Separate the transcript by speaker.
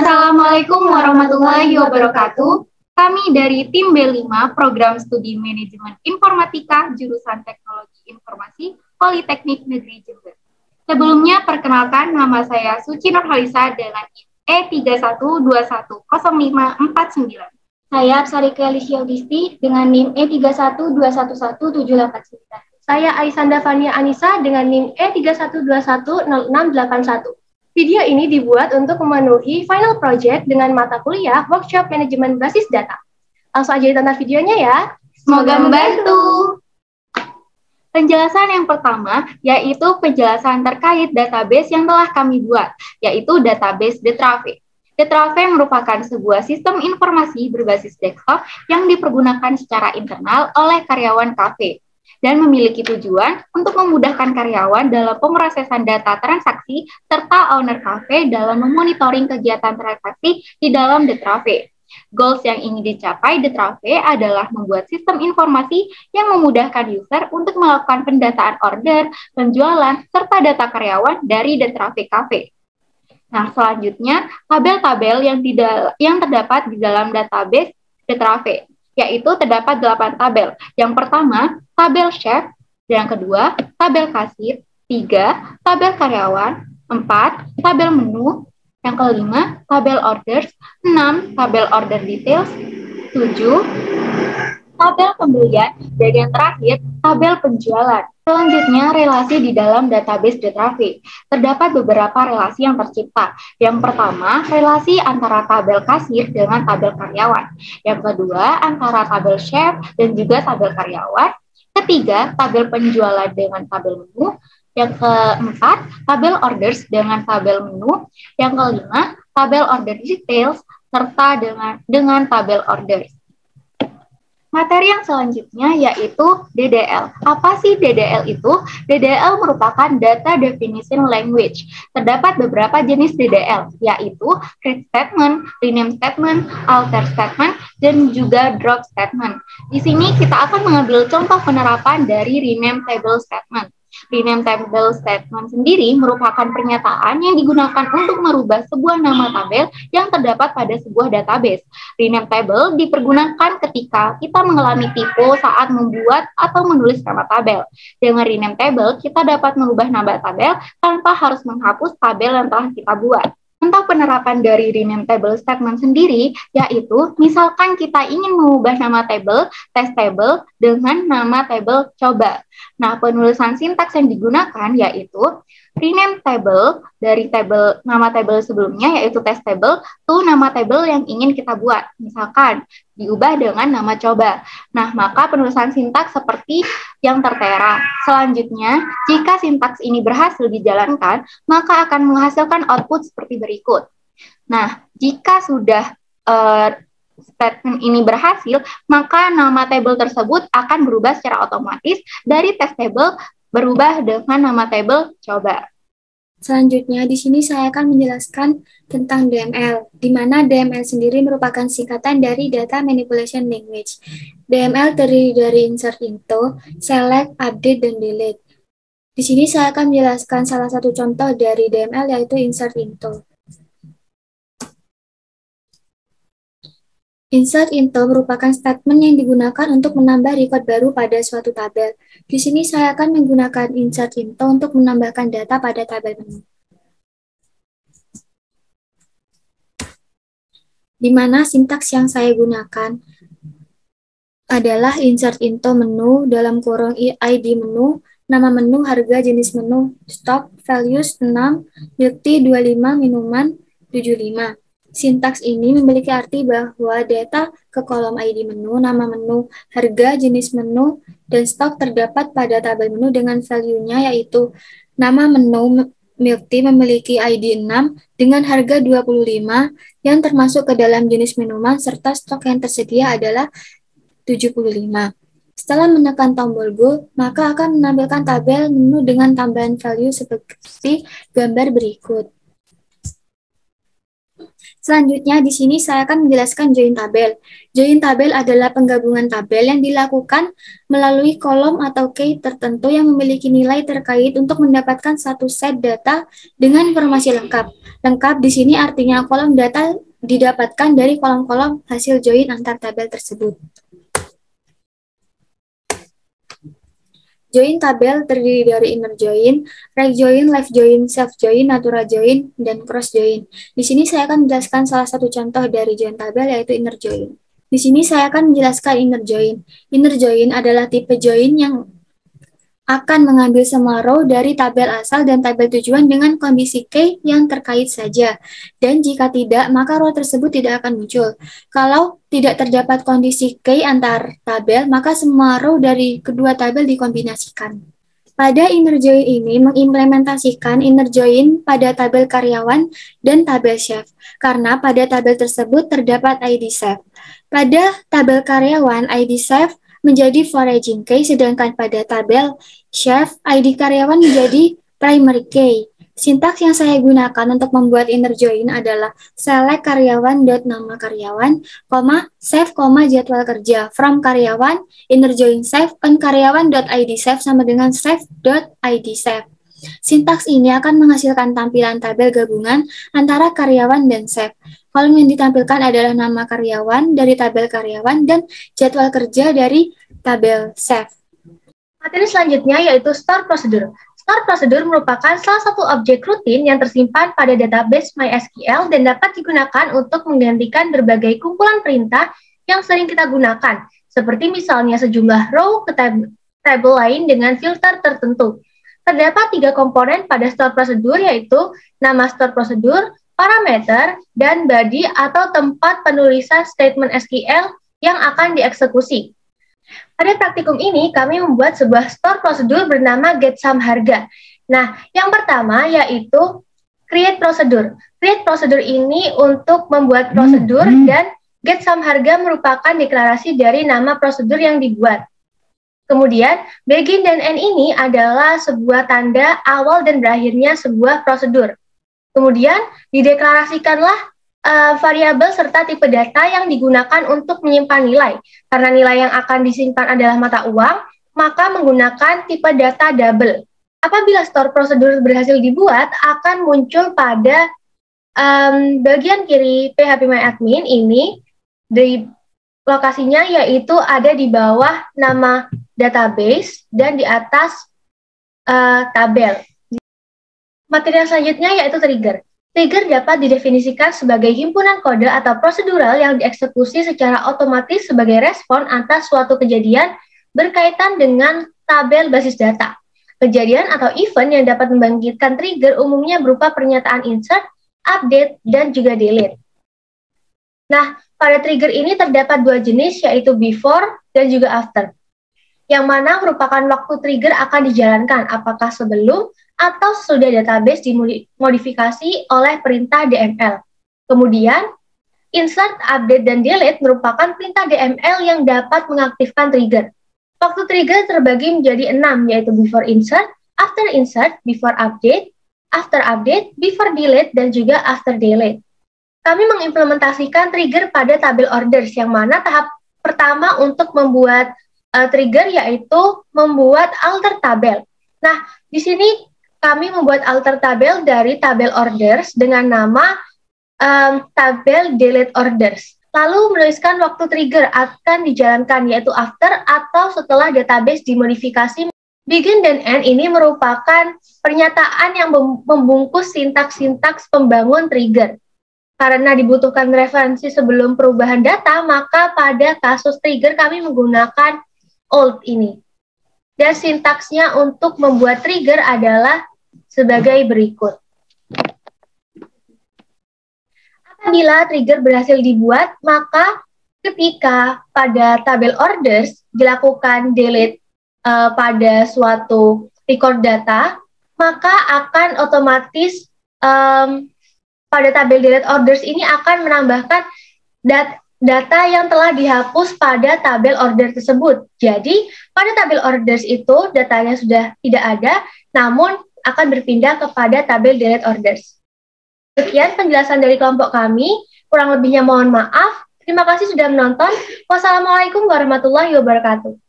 Speaker 1: Assalamualaikum warahmatullahi wabarakatuh. Kami dari tim B5 Program Studi Manajemen Informatika jurusan Teknologi Informasi Politeknik Negeri Jember. Sebelumnya perkenalkan, nama saya Suci Nurhalisa dengan E31210549.
Speaker 2: Saya Apsarika Alicia Audisti dengan NIM E31211789.
Speaker 3: Saya Aisanda Fania Anissa dengan NIM E31210681. Video ini dibuat untuk memenuhi final project dengan mata kuliah Workshop Manajemen Basis Data. Langsung aja ditonton videonya ya.
Speaker 1: Semoga membantu. Penjelasan yang pertama yaitu penjelasan terkait database yang telah kami buat, yaitu database Detrave. Detrave merupakan sebuah sistem informasi berbasis desktop yang dipergunakan secara internal oleh karyawan kafe dan memiliki tujuan untuk memudahkan karyawan dalam pemrosesan data transaksi serta owner cafe dalam memonitoring kegiatan transaksi di dalam Detrave. Goals yang ingin dicapai Detrave adalah membuat sistem informasi yang memudahkan user untuk melakukan pendataan order, penjualan, serta data karyawan dari Detrave Cafe. Nah, selanjutnya tabel-tabel yang terdapat di dalam database Detrave, yaitu terdapat 8 tabel. Yang pertama, tabel chef, yang kedua, tabel kasir, 3, tabel karyawan, 4, tabel menu, yang kelima, tabel orders, 6, tabel order details, 7, tabel pembelian, dan yang terakhir, tabel penjualan. Selanjutnya, relasi di dalam database Detrave. Terdapat beberapa relasi yang tercipta. Yang pertama, relasi antara tabel kasir dengan tabel karyawan. Yang kedua, antara tabel chef dan juga tabel karyawan. Ketiga, tabel penjualan dengan tabel menu. Yang keempat, tabel orders dengan tabel menu. Yang kelima, tabel order details serta dengan tabel orders. Materi yang selanjutnya yaitu DDL. Apa sih DDL itu? DDL merupakan Data Definition Language. Terdapat beberapa jenis DDL, yaitu create statement, rename statement, alter statement, dan juga drop statement. Di sini kita akan mengambil contoh penerapan dari rename table statement. Rename table statement sendiri merupakan pernyataan yang digunakan untuk merubah sebuah nama tabel yang terdapat pada sebuah database. Rename table dipergunakan ketika kita mengalami typo saat membuat atau menulis nama tabel. Dengan rename table, kita dapat merubah nama tabel tanpa harus menghapus tabel yang telah kita buat. Untuk penerapan dari rename table statement sendiri, yaitu misalkan kita ingin mengubah nama table, test table, dengan nama table coba. Nah, penulisan sintaks yang digunakan yaitu rename table dari nama table sebelumnya yaitu test table to nama table yang ingin kita buat. Misalkan diubah dengan nama coba. Nah, maka penulisan sintaks seperti yang tertera. Selanjutnya, jika sintaks ini berhasil dijalankan, maka akan menghasilkan output seperti berikut. Nah, jika sudah statement ini berhasil, maka nama table tersebut akan berubah secara otomatis dari test table berubah dengan nama table coba.
Speaker 2: Selanjutnya, di sini saya akan menjelaskan tentang DML, di mana DML sendiri merupakan singkatan dari Data Manipulation Language. DML terdiri dari insert into, select, update, dan delete. Di sini saya akan menjelaskan salah satu contoh dari DML yaitu insert into. Insert into merupakan statement yang digunakan untuk menambah record baru pada suatu tabel. Di sini saya akan menggunakan insert into untuk menambahkan data pada tabel menu. Di mana sintaks yang saya gunakan adalah insert into menu dalam kurung ID menu, nama menu, harga, jenis menu, stock, values 6, milk tea 25, minuman 75. Sintaks ini memiliki arti bahwa data ke kolom ID menu, nama menu, harga, jenis menu, dan stok terdapat pada tabel menu dengan value-nya yaitu nama menu milk tea memiliki ID 6 dengan harga 25 yang termasuk ke dalam jenis minuman serta stok yang tersedia adalah 75. Setelah menekan tombol Go, maka akan menampilkan tabel menu dengan tambahan value seperti gambar berikut. Selanjutnya, di sini saya akan menjelaskan join tabel. Join tabel adalah penggabungan tabel yang dilakukan melalui kolom atau key tertentu yang memiliki nilai terkait untuk mendapatkan satu set data dengan informasi lengkap. Lengkap di sini artinya kolom data didapatkan dari kolom-kolom hasil join antar tabel tersebut. Join tabel terdiri dari inner join, right join, left join, self join, natural join, dan cross join. Di sini saya akan menjelaskan salah satu contoh dari join tabel yaitu inner join. Di sini saya akan menjelaskan inner join. Inner join adalah tipe join yang akan mengambil semua row dari tabel asal dan tabel tujuan dengan kondisi key yang terkait saja. Dan jika tidak, maka row tersebut tidak akan muncul. Kalau tidak terdapat kondisi key antar tabel, maka semua row dari kedua tabel dikombinasikan. Pada inner join ini mengimplementasikan inner join pada tabel karyawan dan tabel chef, karena pada tabel tersebut terdapat ID chef. Pada tabel karyawan, ID chef menjadi foraging key, sedangkan pada tabel chef, ID karyawan menjadi primary key. Sintaks yang saya gunakan untuk membuat inner join adalah select karyawan.nama karyawan, chef, jadwal kerja, from karyawan, inner join chef, on karyawan.id chef sama dengan chef.id chef. Sintaks ini akan menghasilkan tampilan tabel gabungan antara karyawan dan chef. Kolom yang ditampilkan adalah nama karyawan dari tabel karyawan dan jadwal kerja dari tabel chef.
Speaker 3: Materi selanjutnya yaitu store procedure. Store procedure merupakan salah satu objek rutin yang tersimpan pada database MySQL dan dapat digunakan untuk menggantikan berbagai kumpulan perintah yang sering kita gunakan, seperti misalnya sejumlah row ke tabel lain dengan filter tertentu. Terdapat 3 komponen pada store procedure yaitu nama store procedure, parameter, dan body atau tempat penulisan statement SQL yang akan dieksekusi. Pada praktikum ini, kami membuat sebuah store procedure bernama getSumHarga. Nah, yang pertama yaitu create procedure. Create procedure ini untuk membuat prosedur dan getSumHarga merupakan deklarasi dari nama prosedur yang dibuat. Kemudian, begin dan end ini adalah sebuah tanda awal dan berakhirnya sebuah prosedur. Kemudian, dideklarasikanlah variabel serta tipe data yang digunakan untuk menyimpan nilai. Karena nilai yang akan disimpan adalah mata uang, maka menggunakan tipe data double. Apabila store procedure berhasil dibuat, akan muncul pada bagian kiri phpMyAdmin ini, di lokasinya yaitu ada di bawah nama database dan di atas tabel. Materi selanjutnya yaitu trigger. Trigger dapat didefinisikan sebagai himpunan kode atau prosedural yang dieksekusi secara otomatis sebagai respon atas suatu kejadian berkaitan dengan tabel basis data. Kejadian atau event yang dapat membangkitkan trigger umumnya berupa pernyataan insert, update, dan juga delete. Nah, pada trigger ini terdapat 2 jenis yaitu before dan juga after, yang mana merupakan waktu trigger akan dijalankan, apakah sebelum atau sudah database dimodifikasi oleh perintah DML. Kemudian, insert, update, dan delete merupakan perintah DML yang dapat mengaktifkan trigger. Waktu trigger terbagi menjadi 6, yaitu before insert, before update, after update, before delete, dan juga after delete. Kami mengimplementasikan trigger pada tabel orders, yang mana tahap pertama untuk membuat trigger yaitu membuat alter tabel. Nah, di sini kami membuat alter tabel dari tabel orders dengan nama tabel delete orders. Lalu menuliskan waktu trigger akan dijalankan yaitu after atau setelah database dimodifikasi. Begin dan end ini merupakan pernyataan yang membungkus sintaks-sintaks pembangun trigger. Karena dibutuhkan referensi sebelum perubahan data, maka pada kasus trigger kami menggunakan old ini. Dan sintaksnya untuk membuat trigger adalah sebagai berikut. Apabila trigger berhasil dibuat, maka ketika pada tabel orders dilakukan delete pada suatu record data, maka akan otomatis pada tabel delete orders ini akan menambahkan data yang telah dihapus pada tabel order tersebut. Jadi, pada tabel orders itu datanya sudah tidak ada, namun akan berpindah kepada tabel delete orders. Sekian penjelasan dari kelompok kami. Kurang lebihnya mohon maaf. Terima kasih sudah menonton. Wassalamualaikum warahmatullahi wabarakatuh.